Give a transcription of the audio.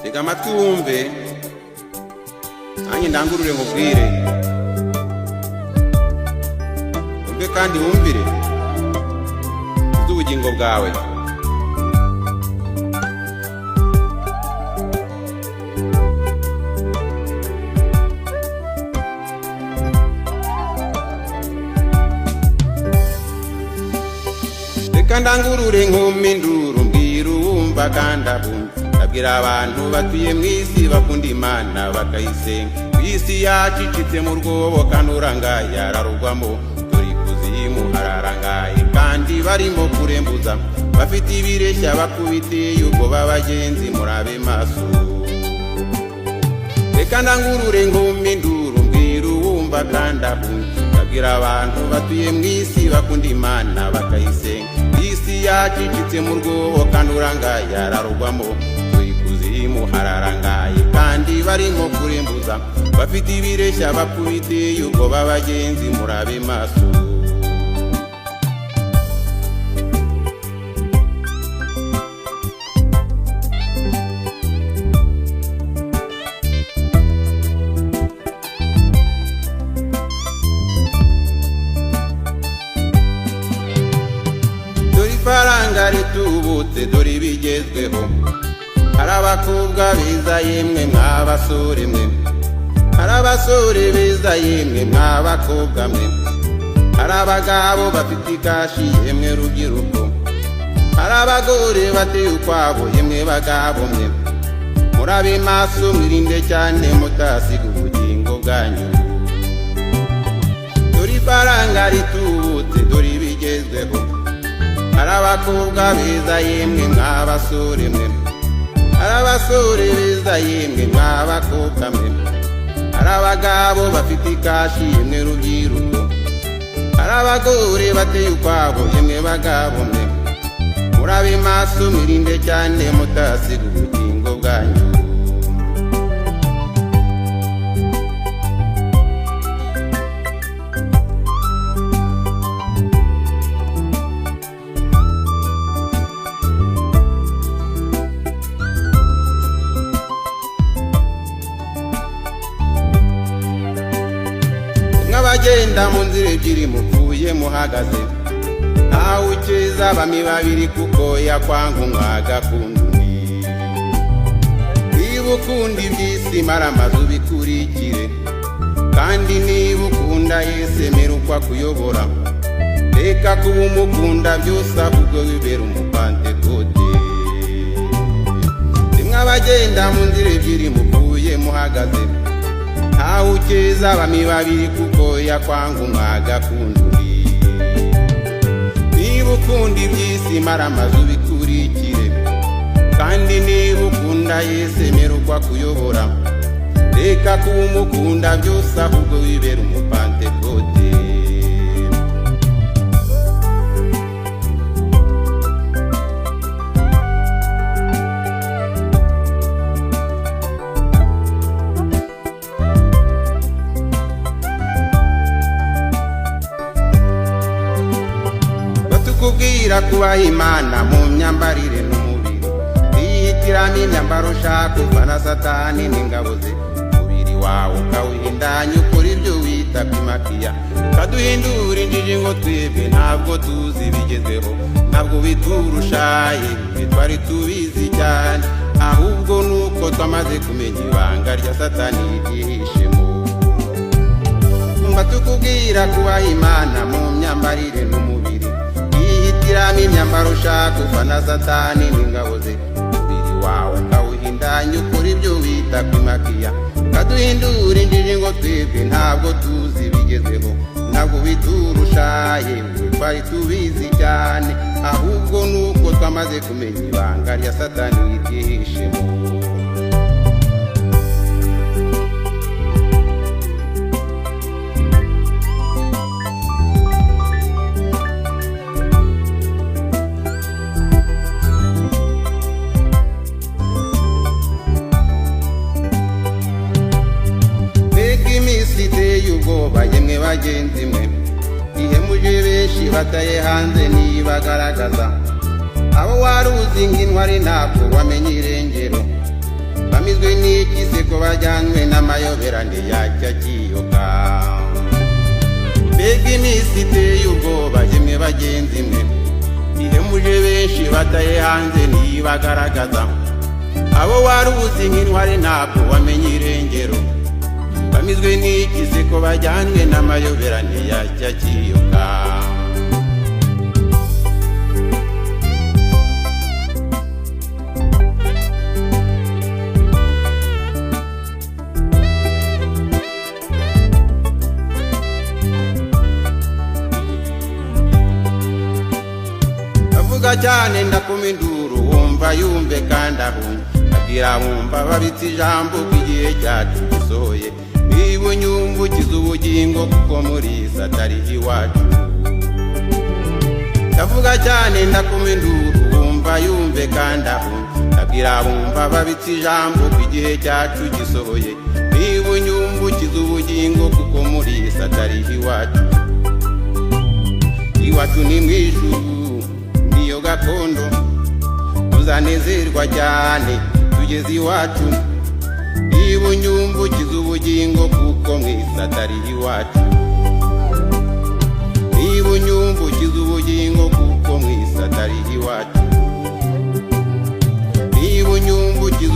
Tega amatwi wumve, nanjye ndangurure nkubwire. Wumve kandi wumvire z'ubugingo bwawe. Reka ndangurure nk'uminduru mbwira uwumva kandi abumva. Abwira abantu batuye mw'isi bakunda Imana bakayisenga. Isi yacicitse mu rwobo kandi urangaye ararugwamo. Turi kuzimu hararangaye kandi barimo kurembuza. Bafite ibireshya bakubiteye ubwoba bagenzi murabe maso. Reka ndangurure nk'uminduru mbwira uwumva kandi abumva. Abwira abantu batuye mw'isi bakunda Imana bakayisenga. Isi yacicitse mu rwobo kandi urangaye ararugwamo. Hararangaye kandi barimo kurembuza. Bafite ibireshya bakubiteye ubwoba bagenzi murabe maso. Dore ifaranga ritubutse dore ibigezweho. Hari abakobwa beza yemwe mw'abasore mwe. Hari abasore beza yemwe mw'abakobwa mwe. Hari abagabo bafite ikashi yemwe rubyiruko. Hari abagore bateye ukwabo yemwe bagabo mwe. Murabe maso mwirinde cyane mutasiga ubugingo bwanyu. Dore ifaranga ritubutse dore ibigezweho. Hari abakobwa beza yemwe mw'abasore mwe. Hari abasore beza yemwe mw'abakobwa mwe. Hari abagabo bafite ikashi yemwe rubyiruko. Hari abagore bateye ukwabo yemwe bagabo mwe. Murabe maso mwirinde cyane mutasiga ubugingo bwanyu. Abagenda mu nzira ebyiri mupfuye muhagaze. Ntawe ukeza bami babiri kuko yakwanga umwagakunda undi. Niba ukunda iby'isi mara amazu bikurikire. Kandi niba ukunda Yesu emera uko akuyobora. Reka kuba umukunda byose ahubwo wibera umupantekote. Rimwe abagenda mu nzira ebyiri mupfuye muhagaze. Ntawe ukeza abami babiri kuko yakwanga umwagakunda undi. Niba ukunda iby'isi mara amazu bikurikire. Kandi niba ukunda Yesu emera uko akuyobora. Reka kuba umukunda byose ahubwo wibera umupantekote. Kubwira kubaha Imana mu myambarire n'umubiri. Yihitiramo imyambaro ushaka uvana Satani n'ingabo ze. Umubiri wawe ukawuhindanya ukora ibyo wita kwimakiya. Kaduhindura injiji ngo twebwe ntabwo tuzi bigezweho. Ntabwo biturushaye twari tubizi cyane. Ahubwo nuko twamaze kumenya ibanga rya Satani ryihishemo. Umva tukubwira kubaha Imana mu myambarire n'umubiri. Yihitiramo imyambaro ushaka uvana Satani n'ingabo ze. Umubiri wawe ukawuhindanya ukora ibyo wita kwimakiya. Kaduhindura injiji ngo twebwe ntabwo tuzi bigezweho. Ntabwo biturushaye twari tubizi cyane. Ahubwo nuko twamaze kumenya ibanga rya Satani ryihishemo. Bagenzi mwe ihemuje benshi bataye hanze nibagaragaza. Abo waruzi nk'intwari ntabwo wamenye irengero. bamizwe n'iki se ko bajyanwe n'amayoberane yacya kiyoka? Mbega iminsi iteye ubwoba yemwe bagenzi mwe, ihemuje benshi bataye hanze ntibagaragaza. Abo wari uzi nk'intwari ntabwo wamenye irengero, bamizwe n'iki se ko bajyanwe n'amayoberane yacya kiyoka? Bavuga cyane ndakoma induru, wumva yumve kandi ahunye, abwira wumva babitse ijambo ko igihe cyacu gisohoye. Niba unyumva ukize ubugingo kuko muri iyi atari iwacu. Ndavuga cyane ndakoma induru, wumva yumve kandi ahunye, abwira wumva babitse ijambo ko igihe cyacu gisohoye. Niba unyumva ukize ubugingo kuko muri iyi atari iwacu. Iwacu ni mu ijuru niyo gakondo, tuzanezerwa cyane tugeze iwacu. Niba unyumva ukize ubugingo kuko mwisi atari iwacu. Niba unyumva ukize ubugingo kuko mwisi atari iwacu. Niba unyumva ukize